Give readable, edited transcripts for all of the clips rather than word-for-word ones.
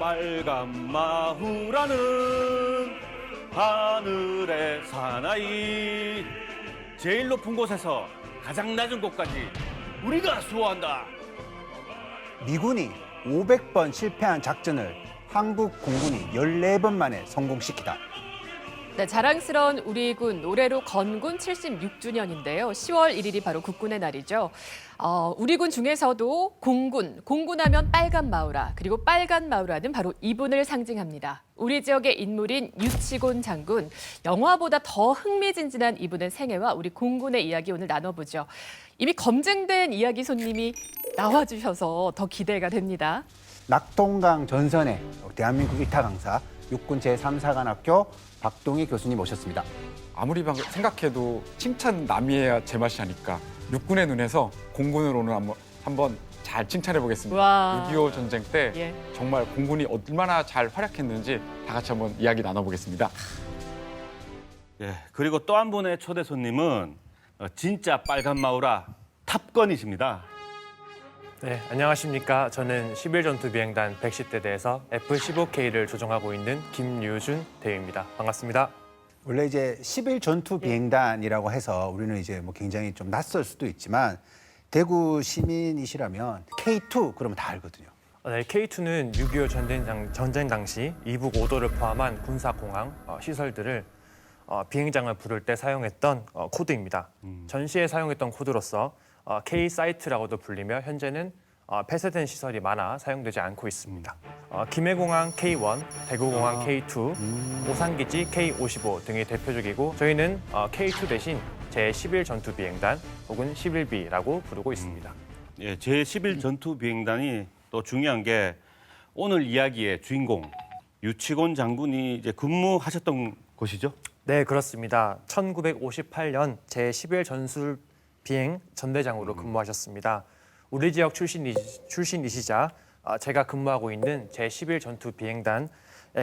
빨간 마후라는 하늘의 사나이. 제일 높은 곳에서 가장 낮은 곳까지 우리가 수호한다. 미군이 500번 실패한 작전을 한국 공군이 14번 만에 성공시키다. 네, 자랑스러운 우리 군 노래로 건군 76주년인데요. 10월 1일이 바로 국군의 날이죠. 우리 군 중에서도 공군하면 빨간 마우라, 그리고 빨간 마우라는 바로 이분을 상징합니다. 우리 지역의 인물인 유치곤 장군, 영화보다 더 흥미진진한 이분의 생애와 우리 공군의 이야기 오늘 나눠보죠. 이미 검증된 이야기 손님이 나와주셔서 더 기대가 됩니다. 낙동강 전선의 대한민국 일타 강사, 육군 제3사관학교 박동희 교수님 모셨습니다. 아무리 생각해도 칭찬 남이해야 제맛이 아니까 육군의 눈에서 공군을 오늘 한번 잘 칭찬해 보겠습니다. 와. 6.25 전쟁 때 예. 정말 공군이 얼마나 잘 활약했는지 다 같이 한번 이야기 나눠보겠습니다. 예, 그리고 또 한 분의 초대 손님은 진짜 빨간 마우라 탑건이십니다. 네, 안녕하십니까. 저는 11전투 비행단 110대대에서 F-15K를 조종하고 있는 김유준 대위입니다. 반갑습니다. 원래 이제 11전투 비행단이라고 해서 우리는 이제 뭐 굉장히 좀 낯설 수도 있지만 대구 시민이시라면 K2 그러면 다 알거든요. 네, K2는 6.25 전쟁 당시 이북 5도를 포함한 군사공항 시설들을 비행장을 부를 때 사용했던 코드입니다. 전시에 사용했던 코드로서 K-사이트라고도 불리며 현재는 폐쇄된 시설이 많아 사용되지 않고 있습니다. 김해공항 K1, 대구공항 K2, 오산기지 K55 등이 대표적이고 저희는 K2 대신 제11전투비행단 혹은 11B라고 부르고 있습니다. 예, 제11 전투 비행단이 또 중요한 게 오늘 이야기의 주인공 유치곤 장군이 이제 근무하셨던 곳이죠? 네, 그렇습니다. 1958년 제11 전술 비행 전대장으로 근무하셨습니다. 우리 지역 출신이시자 제가 근무하고 있는 제11 전투 비행단에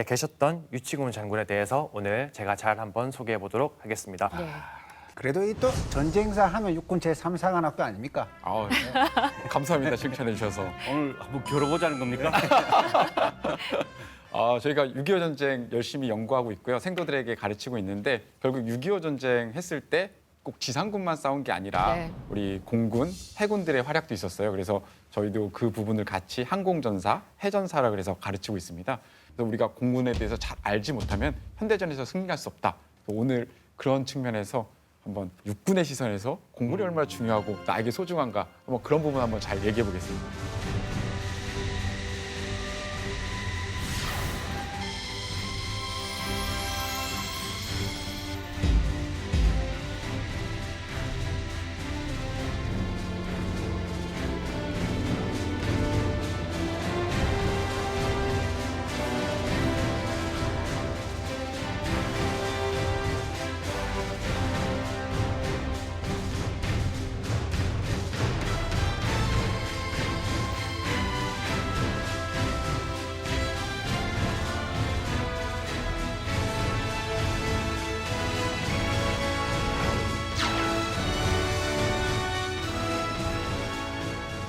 계셨던 유치곤 장군에 대해서 오늘 제가 잘 한번 소개해 보도록 하겠습니다. 네. 그래도 이 또 전쟁사 하면 육군 제3사관학교 아닙니까? 감사합니다. 칭찬해 주셔서. 오늘 한번 겨뤄보자는 겁니까? 저희가 6.25 전쟁 열심히 연구하고 있고요. 생도들에게 가르치고 있는데 결국 6.25 전쟁 했을 때 꼭 지상군만 싸운 게 아니라 네. 우리 공군, 해군들의 활약도 있었어요. 그래서 저희도 그 부분을 같이 항공전사, 해전사라 그래서 가르치고 있습니다. 그래서 우리가 공군에 대해서 잘 알지 못하면 현대전에서 승리할 수 없다. 오늘 그런 측면에서 한번 육군의 시선에서 공군이 얼마나 중요하고 나에게 소중한가 한번 그런 부분 한번 잘 얘기해 보겠습니다.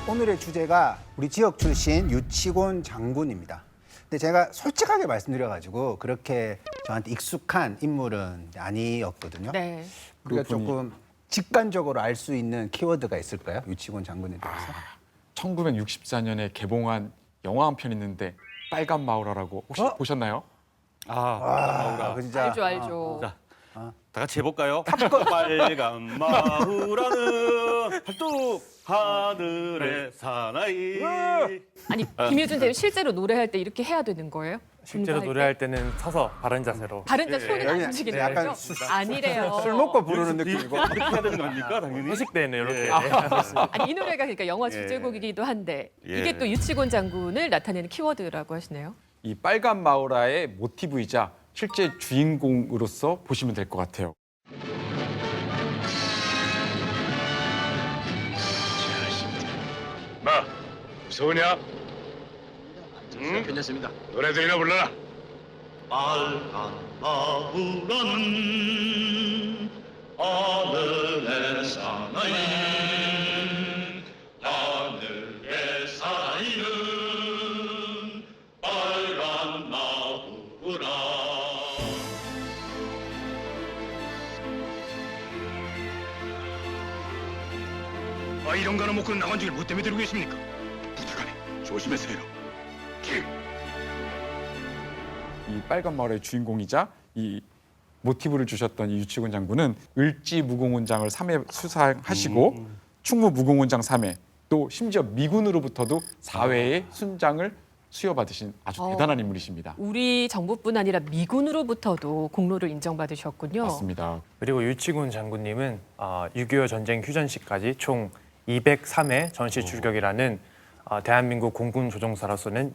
오늘의 주제가 우리 지역 출신 유치곤 장군입니다. 근데 제가 솔직하게 말씀드려가지고 그렇게 저한테 익숙한 인물은 아니었거든요. 네. 우리가 그렇군요. 조금 직관적으로 알 수 있는 키워드가 있을까요? 유치곤 장군에 대해서. 1964년에 개봉한 영화 한 편 있는데 빨간 마우라라고 혹시 보셨나요? 마우라. 그 진짜 알죠, 알죠. 자, 다 같이 해볼까요? 빨간 마후라는 팔뚝 하늘의 사나이. 아니, 김유준 대위 실제로 노래할 때 이렇게 해야 되는 거예요? 실제로 공부할 노래할 때는 서서 바른 자세로. 다른 자 손이 안 여기 움직이는 약간 거죠? 아니래요. 술 먹고 부르는 느낌이고. 이렇게 해야 되는 거 아닙니까, 당연히? 회식 때는 이렇게. 아니, 이 노래가 그러니까 영화 주제곡이기도 한데 예. 이게 또 유치곤 장군을 나타내는 키워드라고 하시네요. 이 빨간 마우라의 모티브이자 실제 주인공으로서 보시면 될 것 같아요. 마, 무서우냐? 응? 괜찮습니다. 노래들이나 불러라. 빨간 마후라는 하늘의 사나이 하늘의 사나이는 빨간 이런 거나 먹고 나간 적을 뭐 때문에 들고 계십니까? 부탁하니 조심해서 해라. 이 빨간 마을의 주인공이자 이 모티브를 주셨던 이 유치곤 장군은 을지 무공훈장을 3회 수상하시고 충무 무공훈장 3회, 또 심지어 미군으로부터도 4회의 순장을 수여받으신 아주 대단한 인물이십니다. 우리 정부뿐 아니라 미군으로부터도 공로를 인정받으셨군요. 맞습니다. 그리고 유치곤 장군님은 6.25 전쟁 휴전시까지 총 203회 전시 출격이라는 대한민국 공군 조종사로서는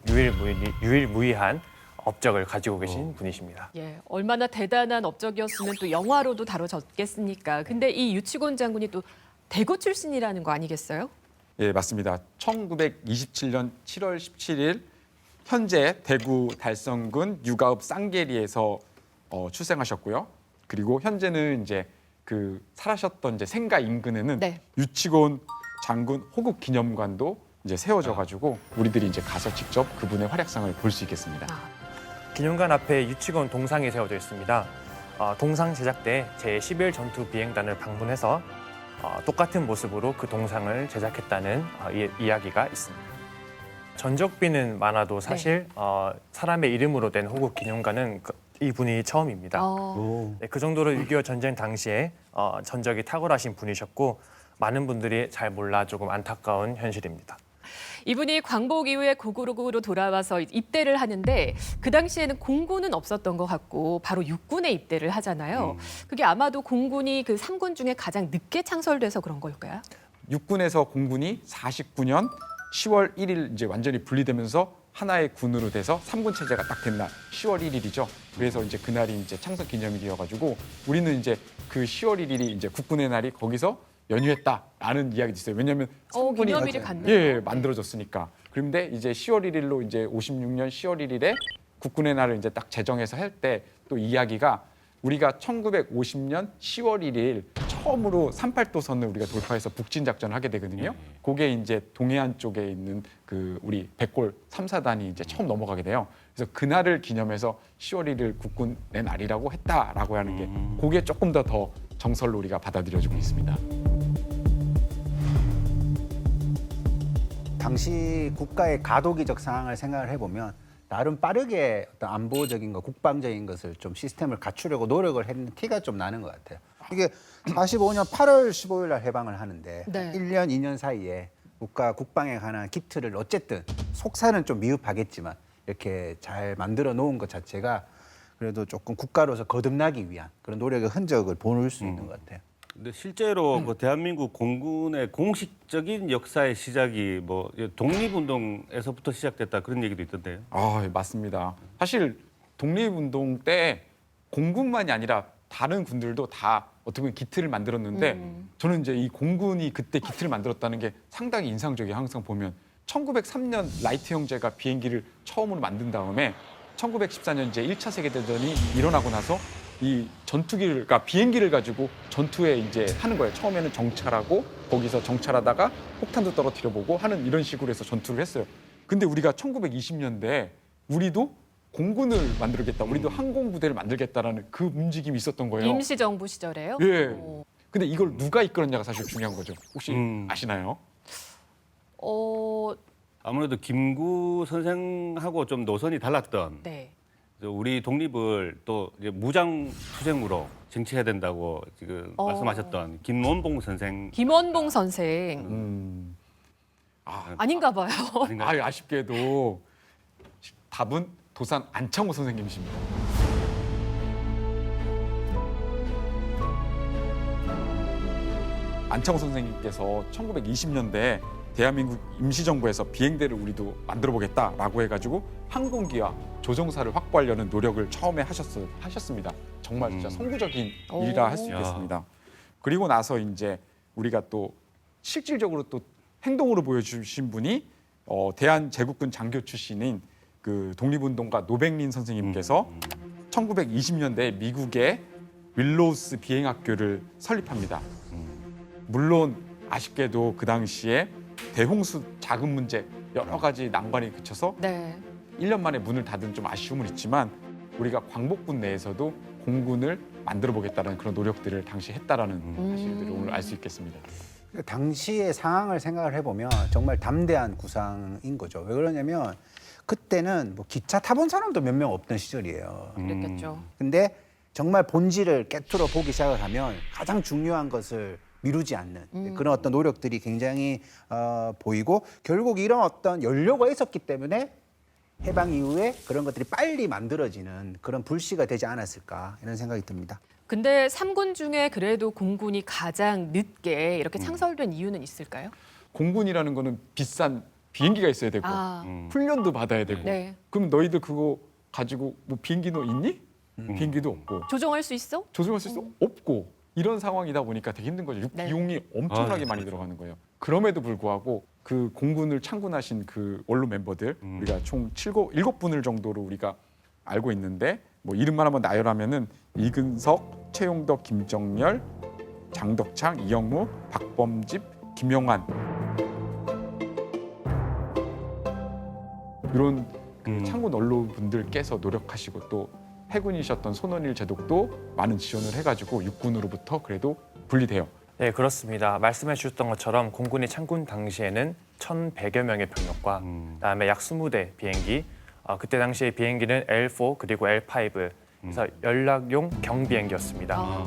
유일무이한 업적을 가지고 계신 분이십니다. 예, 얼마나 대단한 업적이었으면 또 영화로도 다뤄졌겠습니까? 근데 이 유치곤 장군이 또 대구 출신이라는 거 아니겠어요? 예, 맞습니다. 1927년 7월 17일 현재 대구 달성군 유가읍 쌍계리에서 출생하셨고요. 그리고 현재는 이제 그 살아셨던 이제 생가 인근에는 네. 유치곤 장군 호국 기념관도 이제 세워져 가지고 우리들이 이제 가서 직접 그분의 활약상을 볼 수 있겠습니다. 기념관 앞에 유치곤 동상이 세워져 있습니다. 동상 제작 때 제11 전투 비행단을 방문해서 똑같은 모습으로 그 동상을 제작했다는 이야기가 있습니다. 전적비는 많아도 사실 사람의 이름으로 된 호국 기념관은 이분이 처음입니다. 네, 그 정도로 6.25 전쟁 당시에 전적이 탁월하신 분이셨고 많은 분들이 잘 몰라 조금 안타까운 현실입니다. 이분이 광복 이후에 고국으로 돌아와서 입대를 하는데 그 당시에는 공군은 없었던 것 같고 바로 육군에 입대를 하잖아요. 그게 아마도 공군이 그 3군 중에 가장 늦게 창설돼서 그런 걸까요? 육군에서 공군이 49년 10월 1일 이제 완전히 분리되면서 하나의 군으로 돼서 3군 체제가 딱 된 날 10월 1일이죠. 그래서 이제 그날이 이제 창설 기념일이어 가지고 우리는 이제 그 10월 1일이 이제 국군의 날이 거기서 연유했다라는 이야기도 있어요. 왜냐하면 기념일이 같네요. 예, 만들어졌으니까. 그런데 이제 10월 1일로 이제 56년 10월 1일에 국군의 날을 이제 딱 제정해서 할 때 또 이야기가 우리가 1950년 10월 1일 처음으로 38도선을 우리가 돌파해서 북진 작전을 하게 되거든요. 그게 이제 동해안 쪽에 있는 그 우리 백골 3사단이 이제 처음 넘어가게 돼요. 그래서 그날을 기념해서 10월 1일 국군의 날이라고 했다라고 하는 게 그게 조금 더 정설로 우리가 받아들여지고 있습니다. 당시 국가의 가도기적 상황을 생각을 해보면 나름 빠르게 어떤 안보적인 것, 국방적인 것을 좀 시스템을 갖추려고 노력을 했는 티가 좀 나는 것 같아요. 이게 45년 8월 15일 날 해방을 하는데 네. 1년, 2년 사이에 국가 국방에 관한 기틀을 어쨌든 속사는 좀 미흡하겠지만 이렇게 잘 만들어 놓은 것 자체가 그래도 조금 국가로서 거듭나기 위한 그런 노력의 흔적을 보일 수 있는 것 같아요. 근데 실제로 그 대한민국 공군의 공식적인 역사의 시작이 뭐 독립운동에서부터 시작됐다 그런 얘기도 있던데요. 아, 예, 맞습니다. 사실 독립운동 때 공군만이 아니라 다른 군들도 다 어떻게 보면 기틀을 만들었는데 저는 이제 이 공군이 그때 기틀을 만들었다는 게 상당히 인상적이에요. 항상 보면 1903년 라이트 형제가 비행기를 처음으로 만든 다음에 1914년 이제 1차 세계대전이 일어나고 나서 이 전투기를, 그러니까 비행기를 가지고 전투에 이제 하는 거예요. 처음에는 정찰하고 거기서 정찰하다가 폭탄도 떨어뜨려 보고 하는 이런 식으로 해서 전투를 했어요. 근데 우리가 1920년대에 우리도 공군을 만들겠다, 우리도 항공부대를 만들겠다라는 그 움직임이 있었던 거예요. 임시정부 시절에요? 예. 오. 근데 이걸 누가 이끌었냐가 사실 중요한 거죠. 혹시 아시나요? 아무래도 김구 선생하고 좀 노선이 달랐던 네. 우리 독립을 또 이제 무장 투쟁으로 쟁취해야 된다고 지금 말씀하셨던 김원봉 선생 김원봉 선생 아닌가 봐요. 아닌가요? 아, 아쉽게도 답은 도산 안창호 선생님이십니다. 안창호 선생님께서 1920년대 대한민국 임시정부에서 비행대를 우리도 만들어보겠다라고 해가지고 항공기와 조종사를 확보하려는 노력을 처음에 하셨습니다. 정말 진짜 선구적인 일이라 할 수 있겠습니다. 그리고 나서 이제 우리가 또 실질적으로 또 행동으로 보여주신 분이 대한제국군 장교 출신인 그 독립운동가 노백린 선생님께서 1920년대 미국의 윌로우스 비행학교를 설립합니다. 물론 아쉽게도 그 당시에 대홍수 자금 문제 여러 가지 난관이 그쳐서 네. 1년 만에 문을 닫은 좀 아쉬움은 있지만 우리가 광복군 내에서도 공군을 만들어 보겠다는 그런 노력들을 당시 했다라는 사실들을 오늘 알 수 있겠습니다. 당시의 상황을 생각을 해보면 정말 담대한 구상인 거죠. 왜 그러냐면 그때는 뭐 기차 타본 사람도 몇 명 없던 시절이에요. 그랬겠죠. 근데 정말 본질을 깨트려 보기 시작을 하면 가장 중요한 것을 미루지 않는 그런 어떤 노력들이 굉장히 보이고 결국 이런 어떤 연료가 있었기 때문에 해방 이후에 그런 것들이 빨리 만들어지는 그런 불씨가 되지 않았을까 이런 생각이 듭니다. 근데 3군 중에 그래도 공군이 가장 늦게 이렇게 창설된 이유는 있을까요? 공군이라는 거는 비싼 비행기가 있어야 되고 아, 훈련도 받아야 되고 네. 그럼 너희들 그거 가지고 뭐 비행기 너 있니? 비행기도 없고 조종할 수 있어? 조종할 수 있어? 없고 이런 상황이다 보니까 되게 힘든 거죠. 네. 비용이 엄청나게 많이 들어가는 거예요. 그럼에도 불구하고 그 공군을 창군하신 그 원로 멤버들 우리가 총 7분을 정도로 우리가 알고 있는데 뭐 이름만 한번 나열하면은 이근석, 최용덕, 김정열, 장덕창, 이영무, 박범집, 김영환 이런 그 창군 원로분들께서 노력하시고 또 해군이셨던 손원일 제독도 많은 지원을 해가지고 육군으로부터 그래도 분리돼요. 네, 그렇습니다. 말씀해 주셨던 것처럼 공군이 창군 당시에는 1,100여 명의 병력과 그다음에 약 20대 비행기, 그때 당시에 비행기는 L4 그리고 L5 그래서 연락용 경비행기였습니다.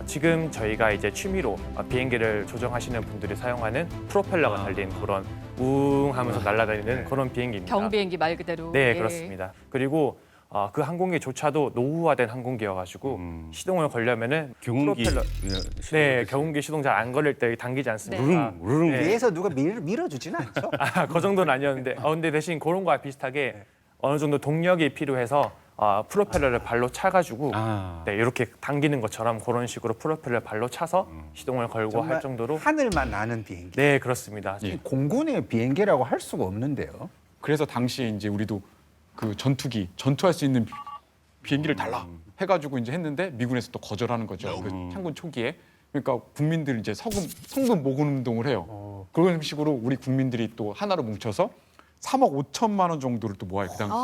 지금 저희가 이제 취미로 비행기를 조정하시는 분들이 사용하는 프로펠러가 달린 그런 우웅하면서 날아다니는 그런 비행기입니다. 경비행기 말 그대로. 네, 예. 그렇습니다. 그리고 그 항공기조차도 노후화된 항공기여가지고 시동을 걸려면은 경운기 프로펠러, 네, 경운기 시동 잘 안 걸릴 때 당기지 않습니까? 우르릉 네. 위에서 누가 밀어주지는 않죠. 그 정도는 아니었는데, 근데 대신 그런 거와 비슷하게 어느 정도 동력이 필요해서 프로펠러를 발로 차가지고 네, 이렇게 당기는 것처럼 그런 식으로 프로펠러를 발로 차서 시동을 걸고 할 정도로 하늘만 나는 비행기. 네, 그렇습니다. 예. 공군의 비행기라고 할 수가 없는데요. 그래서 당시에 이제 우리도 그 전투기 전투할 수 있는 비행기를 달라 해가지고 이제 했는데 미군에서 또 거절하는 거죠. 그 창군 초기에. 그러니까 국민들 이제 성금 모금 운동을 해요. 그런 식으로 우리 국민들이 또 하나로 뭉쳐서 3억 5천만 원 정도를 또 모아요. 그 당시에.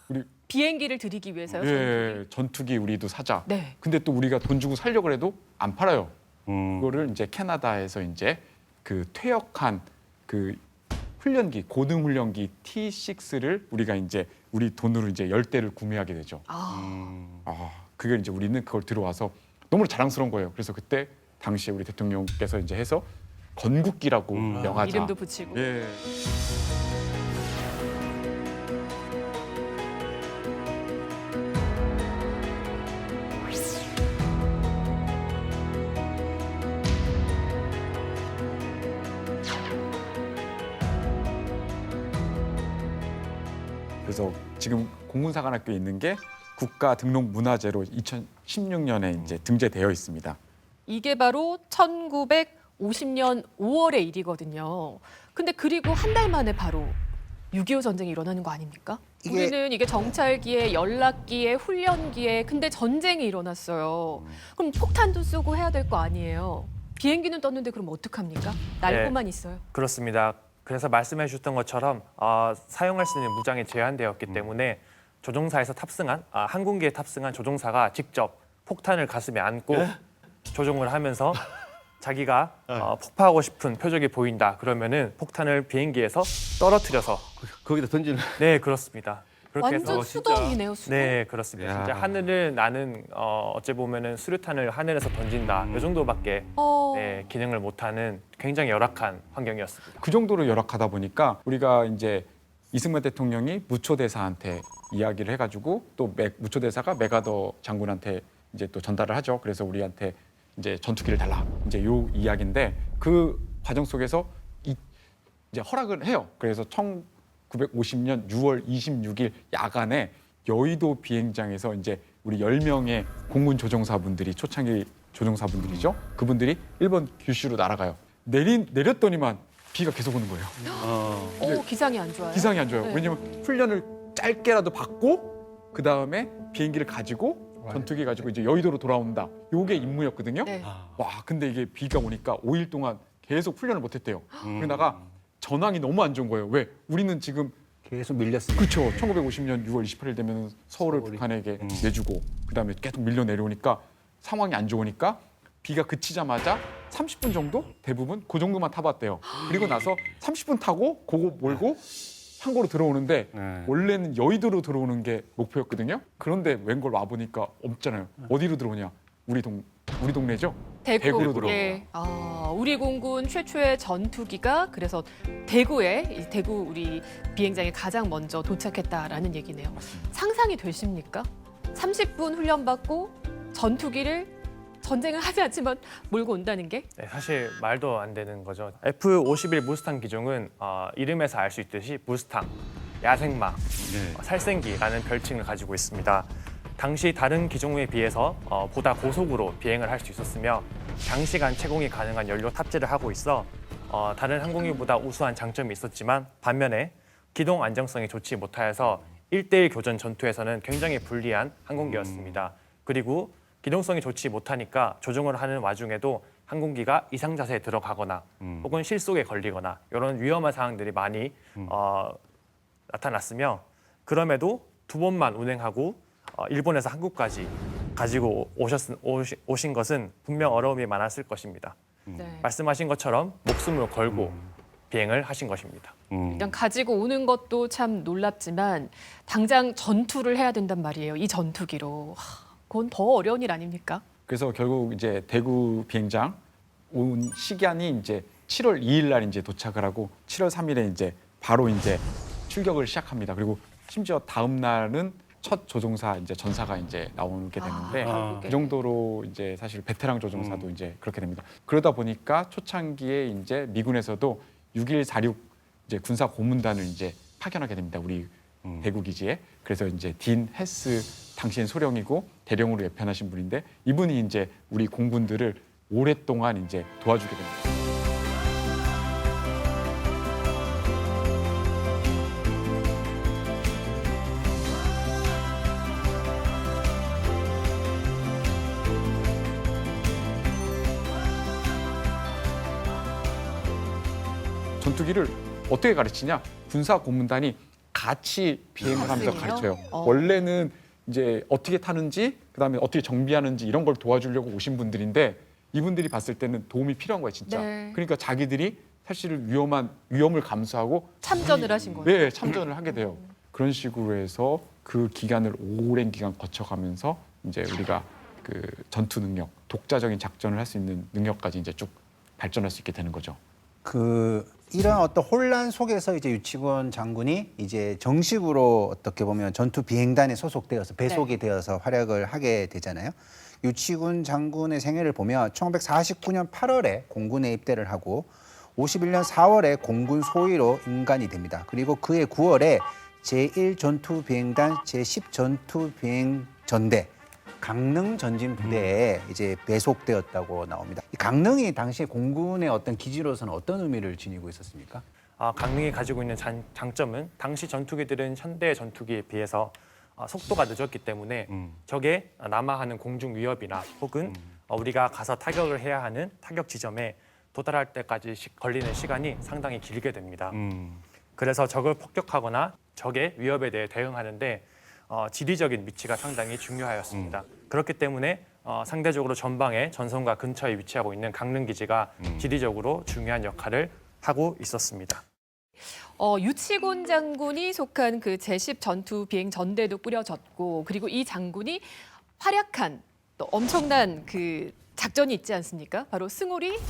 우리 비행기를 드리기 위해서요. 예, 전투기 우리도 사자. 네. 근데 또 우리가 돈 주고 살려고 해도 안 팔아요. 그거를 이제 캐나다에서 이제 그 퇴역한 그 훈련기, 고등 훈련기 T6를 우리가 이제 우리 돈으로 이제 10대를 구매하게 되죠. 그게 이제 우리는 그걸 들어와서 너무 자랑스러운 거예요. 그래서 그때 당시에 우리 대통령께서 이제 해서 건국기라고 명하자. 이름도 붙이고. 예. 그래서 지금 공군사관학교에 있는 게 국가 등록 문화재로 2016년에 이제 등재되어 있습니다. 이게 바로 1950년 5월의 일이거든요. 근데 그리고 한 달 만에 바로 6.25 전쟁이 일어나는 거 아닙니까? 우리는 이게 정찰기에, 연락기에, 훈련기에 근데 전쟁이 일어났어요. 그럼 폭탄도 쏘고 해야 될 거 아니에요. 비행기는 떴는데 그럼 어떡합니까? 날고만 있어요. 그렇습니다. 그래서 말씀해 주셨던 것처럼 사용할 수 있는 무장이 제한되었기 때문에 조종사에서 탑승한 항공기에 탑승한 조종사가 직접 폭탄을 가슴에 안고 조종을 하면서 자기가 폭파하고 싶은 표적이 보인다 그러면은 폭탄을 비행기에서 떨어뜨려서 거기다 던지는. 네, 그렇습니다. 그렇게 완전 해서 수동이네요, 수동. 네, 그렇습니다. 야. 진짜 하늘을 나는 어찌 보면은 수류탄을 하늘에서 던진다 이 정도밖에 네, 기능을 못하는 굉장히 열악한 환경이었습니다. 그 정도로 열악하다 보니까 우리가 이제 이승만 대통령이 무초대사한테 이야기를 해가지고 또 무초대사가 메가더 장군한테 이제 또 전달을 하죠. 그래서 우리한테 이제 전투기를 달라. 이제 요 이야기인데 그 과정 속에서 이제 허락을 해요. 그래서 1950년 6월 26일 야간에 여의도 비행장에서 이제 우리 10명의 공군 조종사분들이 초창기 조종사분들이죠. 그분들이 일본 규슈로 날아가요. 내렸더니만 비가 계속 오는 거예요. 기상이 안 좋아요. 기상이 안 좋아요. 네. 왜냐면 훈련을 짧게라도 받고 그 다음에 비행기를 가지고 전투기 가지고 이제 여의도로 돌아온다. 요게 임무였거든요. 네. 와, 근데 이게 비가 오니까 5일 동안 계속 훈련을 못했대요. 그러다가 전황이 너무 안 좋은 거예요. 왜? 우리는 지금 계속 밀렸습니다. 그렇죠. 1950년 6월 28일 되면 서울을 북한에게 내주고 그다음에 계속 밀려 내려오니까 상황이 안 좋으니까 비가 그치자마자 30분 정도 대부분 그 정도만 타봤대요. 그리고 나서 30분 타고 그거 몰고 항구로 들어오는데 네. 원래는 여의도로 들어오는 게 목표였거든요. 그런데 웬걸 와보니까 없잖아요. 어디로 들어오냐? 우리 동네죠? 대구로 들어오고. 예. 우리 공군 최초의 전투기가 그래서 대구에 이 대구 우리 비행장에 가장 먼저 도착했다라는 얘기네요. 상상이 되십니까? 30분 훈련받고 전투기를 전쟁을 하지 않지만 몰고 온다는 게? 네, 사실 말도 안 되는 거죠. F-51 무스탕 기종은 이름에서 알 수 있듯이 무스탕, 야생마, 살생기라는 별칭을 가지고 있습니다. 당시 다른 기종에 비해서 보다 고속으로 비행을 할 수 있었으며 장시간 채공이 가능한 연료 탑재를 하고 있어 다른 항공기보다 우수한 장점이 있었지만 반면에 기동 안정성이 좋지 못하여서 1대1 교전 전투에서는 굉장히 불리한 항공기였습니다. 그리고 기동성이 좋지 못하니까 조종을 하는 와중에도 항공기가 이상 자세에 들어가거나 혹은 실속에 걸리거나 이런 위험한 상황들이 많이 나타났으며 그럼에도 2번만 운행하고 일본에서 한국까지 가지고 오신 것은 분명 어려움이 많았을 것입니다. 네. 말씀하신 것처럼 목숨을 걸고 비행을 하신 것입니다. 일단 가지고 오는 것도 참 놀랍지만 당장 전투를 해야 된단 말이에요. 이 전투기로. 그건 더 어려운 일 아닙니까? 그래서 결국 이제 대구 비행장 온 시간이 이제 7월 2일 날 이제 도착을 하고 7월 3일에 이제 바로 이제 출격을 시작합니다. 그리고 심지어 다음 날은 첫 조종사 이제 전사가 이제 나오게 되는데 결국에. 그 정도로 이제 사실 베테랑 조종사도 이제 그렇게 됩니다. 그러다 보니까 초창기에 이제 미군에서도 6146 이제 군사 고문단을 이제 파견하게 됩니다. 우리 대구 기지에. 그래서 이제 딘 헤스 당시엔 소령이고 대령으로 예편하신 분인데 이분이 이제 우리 공군들을 오랫동안 이제 도와주게 됩니다. 전투기를 어떻게 가르치냐? 군사 고문단이 같이 비행을 하면서 학생이요? 가르쳐요. 어. 원래는 이제 어떻게 타는지 그다음에 어떻게 정비하는지 이런 걸 도와주려고 오신 분들인데 이분들이 봤을 때는 도움이 필요한 거예요, 진짜. 네. 그러니까 자기들이 사실 위험을 감수하고 참전을 하신 거예요. 네, 참전을 하게 돼요. 그런 식으로 해서 그 기간을 오랜 기간 거쳐가면서 이제 우리가 그 전투 능력, 독자적인 작전을 할 수 있는 능력까지 이제 쭉 발전할 수 있게 되는 거죠. 이런 어떤 혼란 속에서 이제 유치곤 장군이 이제 정식으로 어떻게 보면 전투 비행단에 소속되어서 배속이 되어서 활약을 하게 되잖아요. 유치곤 장군의 생애를 보면 1949년 8월에 공군에 입대를 하고 51년 4월에 공군 소위로 임관이 됩니다. 그리고 그해 9월에 제1전투비행단 제10전투비행전대 강릉 전진부대에 이제 배속되었다고 나옵니다. 이 강릉이 당시 공군의 어떤 기지로서는 어떤 의미를 지니고 있었습니까? 강릉이 가지고 있는 장점은 당시 전투기들은 현대 전투기에 비해서 속도가 늦었기 때문에 적의 남하하는 공중 위협이나 혹은 우리가 가서 타격을 해야 하는 타격 지점에 도달할 때까지 걸리는 시간이 상당히 길게 됩니다. 그래서 적을 폭격하거나 적의 위협에 대해 대응하는데 지리적인 위치가 상당히 중요하였습니다. 그렇기 때문에 상대적으로 전방에 전선과 근처에 위치하고 있는 강릉 기지가 지리적으로 중요한 역할을 하고 있었습니다. 유치곤 장군이 속한 그 제10 전투 비행 전대도 꾸려졌고 그리고 이 장군이 활약한 또 엄청난 그 작전이 있지 않습니까? 바로 승우리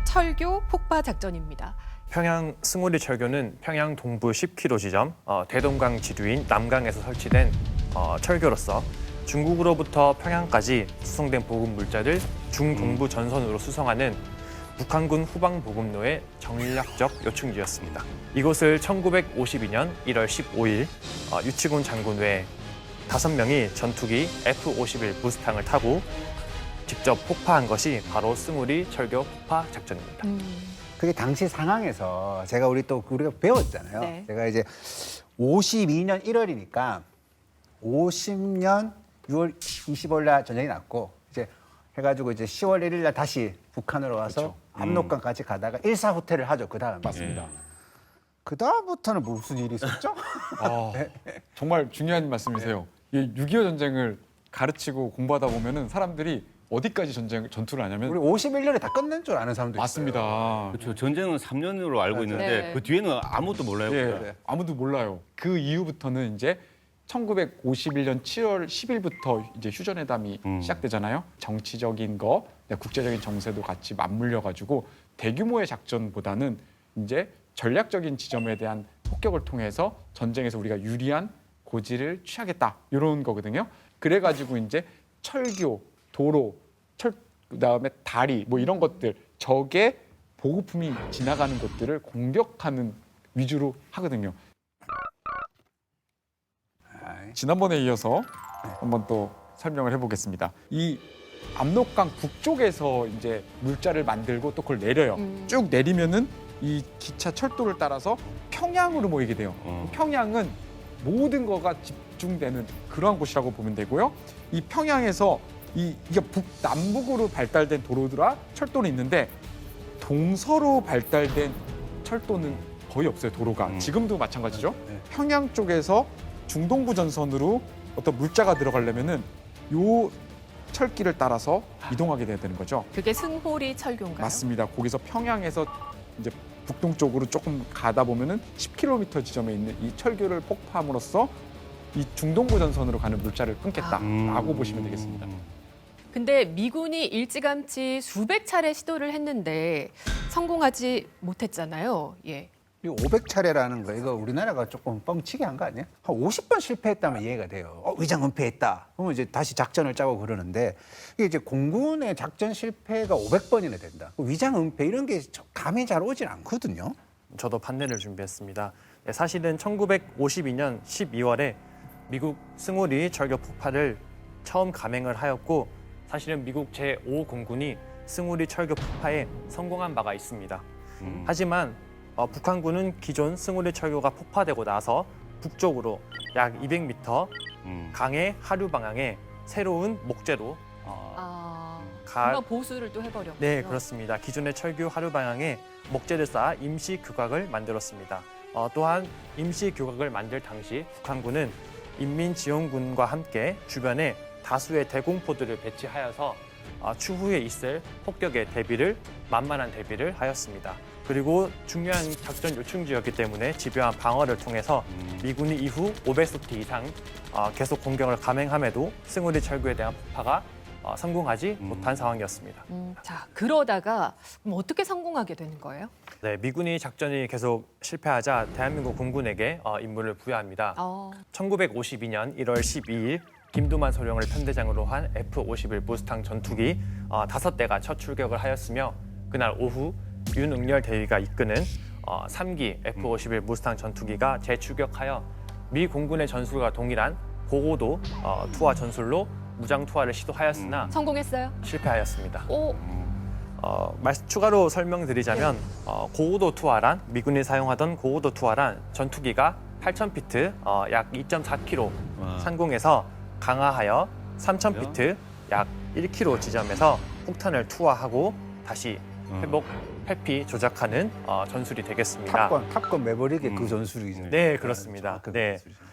철교 폭파 작전입니다. 평양 승우리 철교는 평양 동부 10km 지점 대동강 지류인 남강에서 설치된 철교로서 중국으로부터 평양까지 수송된 보급 물자를 중동부 전선으로 수송하는 북한군 후방 보급로의 전략적 요충지였습니다. 이곳을 1952년 1월 15일 유치곤 장군 외 5명이 전투기 F-51 무스탕을 타고 직접 폭파한 것이 바로 승우리 철교 폭파 작전입니다. 그게 당시 상황에서 우리가 배웠잖아요. 네. 제가 이제 52년 1월이니까 50년 6월 25일 날 전쟁이 났고 이제 해가지고 이제 10월 1일 날 다시 북한으로 와서 압록강까지 가다가 일사후퇴를 하죠. 그 다음 맞습니다. 그 다음부터는 무슨 일이 있었죠? 정말 중요한 말씀이세요. 이 6.25 전쟁을 가르치고 공부하다 보면은 사람들이 어디까지 전투를 하냐면 우리 51년에 다 끝낸 줄 아는 사람도 있어요. 맞습니다. 그렇죠. 전쟁은 3년으로 알고 있는데 네. 그 뒤에는 아무것도 몰라요. 예, 그냥. 아무도 몰라요. 그 이후부터는 이제 1951년 7월 10일부터 이제 휴전회담이 시작되잖아요. 정치적인 거, 국제적인 정세도 같이 맞물려 가지고 대규모의 작전보다는 이제 전략적인 지점에 대한 폭격을 통해서 전쟁에서 우리가 유리한 고지를 취하겠다 이런 거거든요. 그래가지고 이제 철교, 도로, 그다음에 다리 뭐 이런 것들 적의 보급품이 지나가는 것들을 공격하는 위주로 하거든요. 지난번에 이어서 한번 또 설명을 해보겠습니다. 이 압록강 북쪽에서 이제 물자를 만들고 또 그걸 내려요. 쭉 내리면은 이 기차 철도를 따라서 평양으로 모이게 돼요. 평양은 모든 거가 집중되는 그러한 곳이라고 보면 되고요. 이 평양에서 이게 북남북으로 발달된 도로들과 철도는 있는데 동서로 발달된 철도는 거의 없어요. 도로가 지금도 마찬가지죠. 평양 쪽에서 중동부 전선으로 어떤 물자가 들어가려면은 요 철길을 따라서 이동하게 돼야 되는 거죠. 그게 승호리 철교인가요? 맞습니다. 거기서 평양에서 이제 북동쪽으로 조금 가다 보면은 10km 지점에 있는 이 철교를 폭파함으로써 이 중동부 전선으로 가는 물자를 끊겠다라고 보시면 되겠습니다. 근데 미군이 일찌감치 수백 차례 시도를 했는데 성공하지 못했잖아요. 예. 이 500차례라는 거 이거 우리나라가 조금 뻥치게 한 거 아니야? 한 50번 실패했다면 이해가 돼요. 의장 은폐했다. 그러면 이제 다시 작전을 짜고 그러는데 이게 이제 공군의 작전 실패가 500번이나 된다. 위장 은폐 이런 게 감이 잘 오진 않거든요. 저도 판례를 준비했습니다. 네, 사실은 1952년 12월에 미국 승호리 철교 폭파를 처음 감행을 하였고 사실은 미국 제5공군이 승호리 철교 폭파에 성공한 바가 있습니다. 하지만 북한군은 기존 승호리 철교가 폭파되고 나서 북쪽으로 약 200m 강의 하류 방향에 새로운 목재로 정말 보수를 또 해버렸군요. 네, 그렇습니다. 기존의 철교 하류 방향에 목재를 쌓아 임시 규각을 만들었습니다. 또한 임시 규각을 만들 당시 북한군은 인민지원군과 함께 주변에 다수의 대공포들을 배치하여서 추후에 있을 폭격의 대비를 만만한 대비를 하였습니다. 그리고 중요한 작전 요충지였기 때문에 집요한 방어를 통해서 미군이 이후 500소티 이상 계속 공격을 감행함에도 승호리 철교에 대한 폭파가 성공하지 못한 상황이었습니다. 자, 그러다가 그럼 어떻게 성공하게 되는 거예요? 네, 미군이 작전이 계속 실패하자 대한민국 공군에게 임무를 부여합니다. 1952년 1월 12일 김두만 소령을 편대장으로 한 F-51 무스탕 전투기 5대가 첫 출격을 하였으며 그날 오후 윤응렬 대위가 이끄는 3기 F-51 무스탕 전투기가 재출격하여 미 공군의 전술과 동일한 고고도 투하 전술로 무장 투하를 시도하였으나 성공했어요? 실패하였습니다. 오, 추가로 설명드리자면 고고도 투하란 미군이 사용하던 고고도 투하란 전투기가 8,000피트 약 2.4km 상공에서 강하하여 3,000피트 약 1km 지점에서 폭탄을 투하하고 다시 회피 조작하는 전술이 되겠습니다. 탑건 매버릭의 그 전술이죠. 네, 그렇습니다. 그 네. 전술이죠.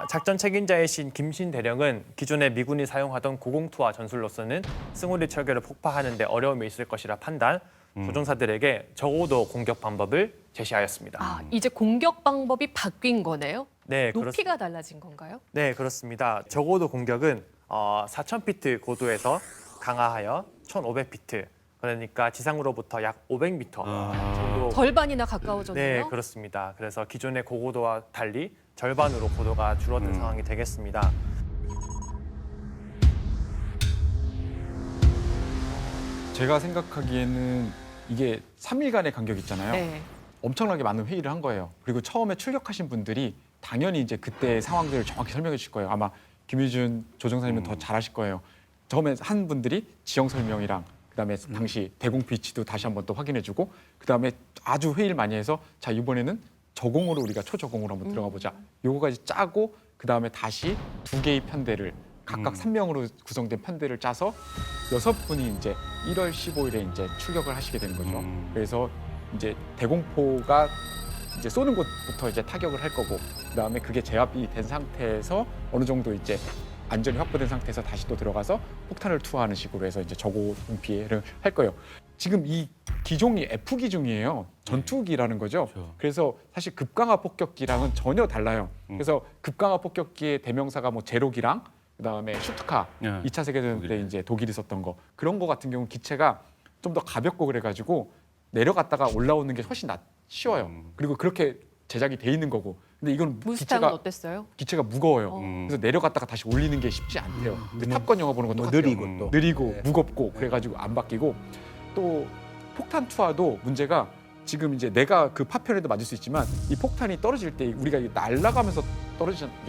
작전 책임자이신 김신 대령은 기존에 미군이 사용하던 고공투하 전술로서는 승호리 철교를 폭파하는 데 어려움이 있을 것이라 판단, 조종사들에게 적어도 공격 방법을 제시하였습니다. 이제 공격 방법이 바뀐 거네요? 네, 높이가 달라진 건가요? 네, 그렇습니다. 적어도 공격은 4,000피트 고도에서 강하하여 1,500피트, 그러니까 지상으로부터 약 500m 정도. 절반이나 가까워졌네요. 네, 그렇습니다. 그래서 기존의 고고도와 달리 절반으로 고도가 줄어든 상황이 되겠습니다. 제가 생각하기에는 이게 3일간의 간격 있잖아요. 네. 엄청나게 많은 회의를 한 거예요. 그리고 처음에 출격하신 분들이 당연히 이제 그때의 상황들을 정확히 설명해 주실 거예요. 아마 김유준 조정사님은 더 잘하실 거예요. 처음에 한 분들이 지형 설명이랑 그다음에 당시 대공포 위치도 다시 한번 또 확인해주고 그다음에 아주 회의를 많이 해서 자 이번에는 저공으로 우리가 초저공으로 한번 들어가 보자. 요거까지 짜고 그다음에 다시 2개의 편대를 각각 3명으로 구성된 편대를 짜서 6분이 이제 1월 15일에 이제 출격을 하시게 되는 거죠. 그래서 이제 대공포가 이제 쏘는 곳부터 이제 타격을 할 거고 그다음에 그게 제압이 된 상태에서 어느 정도 이제 안전이 확보된 상태에서 다시 또 들어가서 폭탄을 투하하는 식으로 해서 이제 저고 피해를 할 거예요. 지금 이 기종이 F 기종이에요. 전투기라는 거죠. 그렇죠. 그래서 사실 급강화 폭격기랑은 전혀 달라요. 그래서 급강화 폭격기의 대명사가 뭐 제로기랑 그다음에 슈트카 네. 2차 세계대전 때 독일. 이제 독일이 썼던 거 그런 거 같은 경우는 기체가 좀 더 가볍고 그래가지고 내려갔다가 올라오는 게 훨씬 쉬워요. 그리고 그렇게 제작이 돼 있는 거고. 근데 이건 무스탕은 어땠어요? 기체가 무거워요. 음. 그래서 내려갔다가 다시 올리는 게 쉽지 않대요. 근데 탑건 영화 보는 것도 뭐 똑같아요. 느리고 또. 느리고 네. 무겁고 그래가지고 안 바뀌고 또 폭탄 투하도 문제가 지금 이제 내가 그 파편에도 맞을 수 있지만 이 폭탄이 떨어질 때 우리가 이게 날아가면서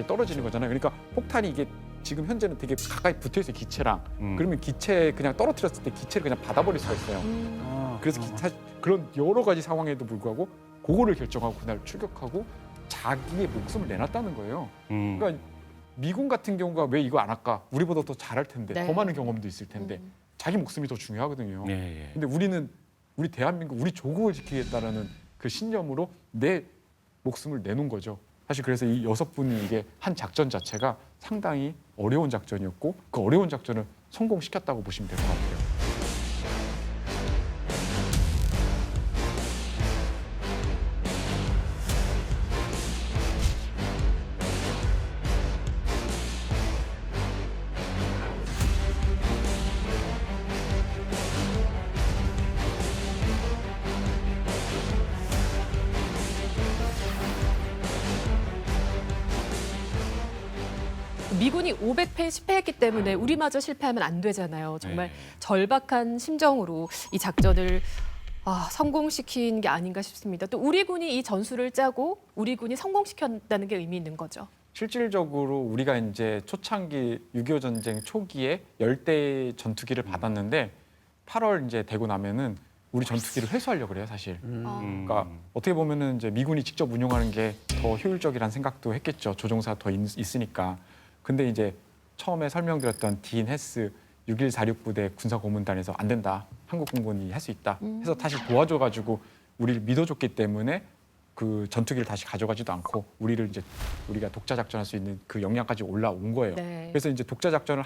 떨어지는 거잖아요. 그러니까 폭탄이 이게 지금 현재는 되게 가까이 붙어 있어요 기체랑. 그러면 기체 그냥 떨어뜨렸을 때 기체를 그냥 받아버릴 수가 있어요. 그래서 그런 여러 가지 상황에도 불구하고 그거를 결정하고 그날 출격하고 자기의 목숨을 내놨다는 거예요. 그러니까 미군 같은 경우가 왜 이거 안 할까? 우리보다 더 잘할 텐데, 네. 더 많은 경험도 있을 텐데 자기 목숨이 더 중요하거든요. 예, 예. 근데 우리 대한민국, 우리 조국을 지키겠다라는 그 신념으로 내 목숨을 내놓은 거죠. 사실 그래서 이 6분이 이게 한 작전 자체가 상당히 어려운 작전이었고 그 어려운 작전을 성공시켰다고 보시면 될 것 같아요. 미군이 500패 10패했기 때문에 우리마저 실패하면 안 되잖아요. 정말 네. 절박한 심정으로 이 작전을 성공시킨 게 아닌가 싶습니다. 또 우리 군이 이 전술을 짜고 우리 군이 성공시켰다는 게 의미 있는 거죠. 실질적으로 우리가 이제 초창기 6.25 전쟁 초기에 10대 전투기를 받았는데 8월 이제 되고 나면은 우리 전투기를 회수하려고 그래요, 사실. 그러니까 어떻게 보면은 이제 미군이 직접 운용하는 게 더 효율적이라는 생각도 했겠죠. 조종사 더 있으니까. 근데 이제 처음에 설명드렸던 딘 헤스 6146 부대 군사고문단에서 안 된다. 한국 공군이 할 수 있다. 해서 다시 도와줘가지고 우리를 믿어줬기 때문에 그 전투기를 다시 가져가지도 않고 우리가 독자 작전할 수 있는 그 역량까지 올라온 거예요. 네. 그래서 이제 독자 작전을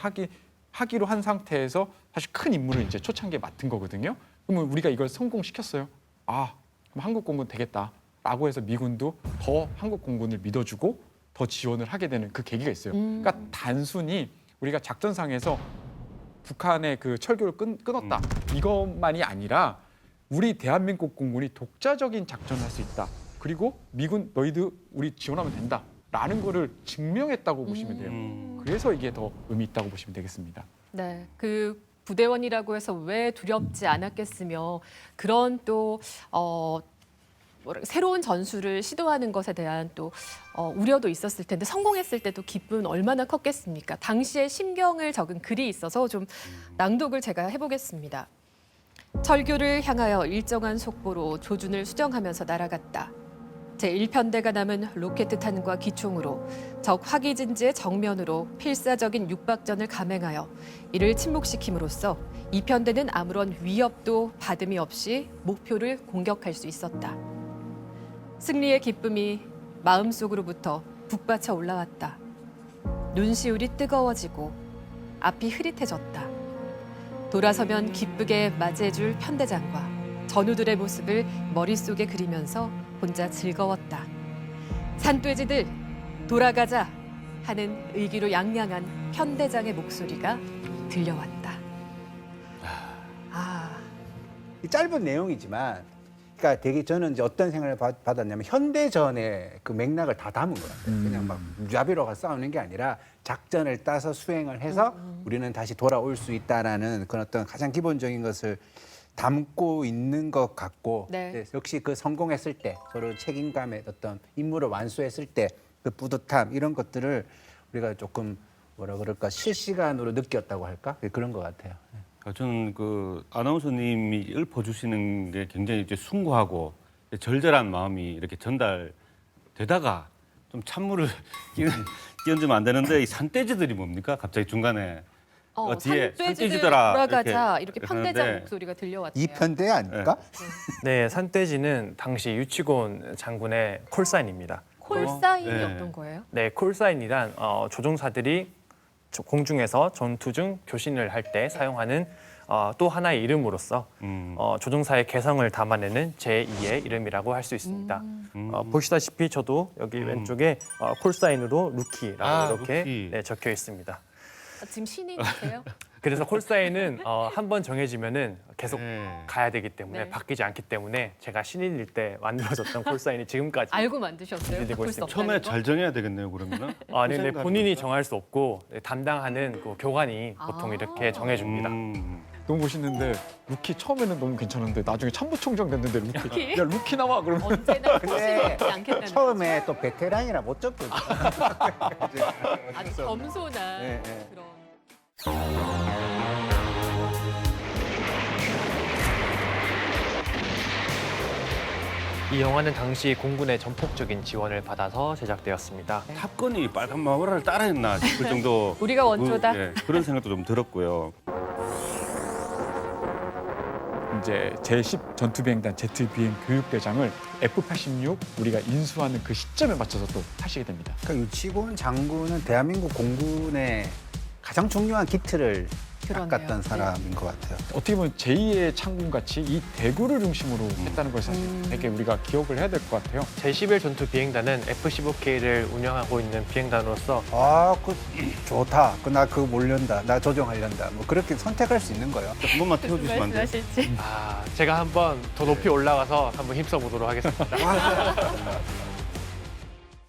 하기로 한 상태에서 사실 큰 임무를 이제 초창기에 맡은 거거든요. 그러면 우리가 이걸 성공시켰어요. 그럼 한국 공군 되겠다라고 해서 미군도 더 한국 공군을 믿어주고 더 지원을 하게 되는 그 계기가 있어요. 그러니까 단순히 우리가 작전상에서 북한의 그 철교를 끊었다 이것만이 아니라 우리 대한민국 공군이 독자적인 작전을 할 수 있다. 그리고 미군 너희들 우리 지원하면 된다라는 거를 증명했다고 보시면 돼요. 그래서 이게 더 의미 있다고 보시면 되겠습니다. 네, 그 부대원이라고 해서 왜 두렵지 않았겠으며 그런 또 새로운 전술을 시도하는 것에 대한 또 우려도 있었을 텐데 성공했을 때도 기쁨은 얼마나 컸겠습니까? 당시의 심경을 적은 글이 있어서 좀 낭독을 제가 해보겠습니다. 철교를 향하여 일정한 속보로 조준을 수정하면서 날아갔다. 제1편대가 남은 로켓탄과 기총으로 적 화기진지의 정면으로 필사적인 육박전을 감행하여 이를 침묵시킴으로써 2편대는 아무런 위협도 받음이 없이 목표를 공격할 수 있었다. 승리의 기쁨이 마음속으로부터 북받쳐 올라왔다. 눈시울이 뜨거워지고 앞이 흐릿해졌다. 돌아서면 기쁘게 맞이해줄 편대장과 전우들의 모습을 머릿속에 그리면서 혼자 즐거웠다. 산돼지들 돌아가자 하는 의기로 양양한 편대장의 목소리가 들려왔다. 이 짧은 내용이지만, 그러니까 되게 저는 이제 어떤 생각을 받았냐면 현대전의 그 맥락을 다 담은 것 같아요. 그냥 막 무자비로가 싸우는 게 아니라 작전을 따서 수행을 해서 우리는 다시 돌아올 수 있다라는 그런 어떤 가장 기본적인 것을 담고 있는 것 같고, 네. 네, 역시 그 성공했을 때 서로 책임감의 어떤 임무를 완수했을 때 그 뿌듯함 이런 것들을 우리가 조금 뭐라 그럴까 실시간으로 느꼈다고 할까 그런 것 같아요. 저는 그 아나운서님이 읊어주시는 게 굉장히 이제 숭고하고 절절한 마음이 이렇게 전달되다가 좀 찬물을 끼얹으면 안 되는데 이 산돼지들이 뭡니까? 갑자기 중간에 뒤에 산돼지들 산돼지들아 돌아가자 이렇게 그러는데 편대장 목소리가 들려왔대요. 이 편대 아닙니까? 네, 산돼지는 당시 유치곤 장군의 콜사인입니다. 콜사인이 네. 어떤 거예요? 네, 콜사인이란 조종사들이 공중에서 전투 중 교신을 할 때 사용하는 또 하나의 이름으로서 조종사의 개성을 담아내는 제2의 이름이라고 할 수 있습니다. 보시다시피 저도 여기 왼쪽에 콜사인으로 루키라고 이렇게 루키. 네, 적혀 있습니다. 지금 신인이세요? 그래서 콜사인은 한 번 정해지면은 계속 네. 가야 되기 때문에 네. 바뀌지 않기 때문에 제가 신인일 때 만들어졌던 콜사인이 지금까지 알고 만드셨어요? 되고 바꿀 수 있습니다. 없다는 처음에 거? 잘 정해야 되겠네요, 그러면은. 아니, 근데 고생을 본인이 하니까. 정할 수 없고 담당하는 그 교관이 보통 이렇게 정해줍니다. 너무 멋있는데 루키 처음에는 너무 괜찮은데 나중에 참모총장 됐는데 루키 야 루키 나와 그러면 언제나 근데 소신을 잃지 않겠다는 처음에 또 베테랑이라 못 줬거든요. 아주 겸손한 네, 네. 그런. 이 영화는 당시 공군의 전폭적인 지원을 받아서 제작되었습니다. 탑건이 빨간 마우라를 따라했나 싶을 정도. 우리가 원조다. 그런 생각도 좀 들었고요. 이제 제10 전투비행단 제트 비행 교육대장을 F-86 우리가 인수하는 그 시점에 맞춰서 또 타시게 됩니다. 그러니까 유치군 장군은 대한민국 공군의 가장 중요한 기틀을 그러네요. 닦았던 사람인 것 같아요. 어떻게 보면 제2의 창군같이 이 대구를 중심으로 했다는 걸 사실 되게 우리가 기억을 해야 될 것 같아요. 제11 전투 비행단은 F-15K를 운영하고 있는 비행단으로서 그 좋다. 나 그거 몰련다. 나 조종하련다. 뭐 그렇게 선택할 수 있는 거예요. 한 번만 태워주시면 안 돼요? 말씀하실지. 제가 한번 더 높이 올라가서 한번 힘써 보도록 하겠습니다.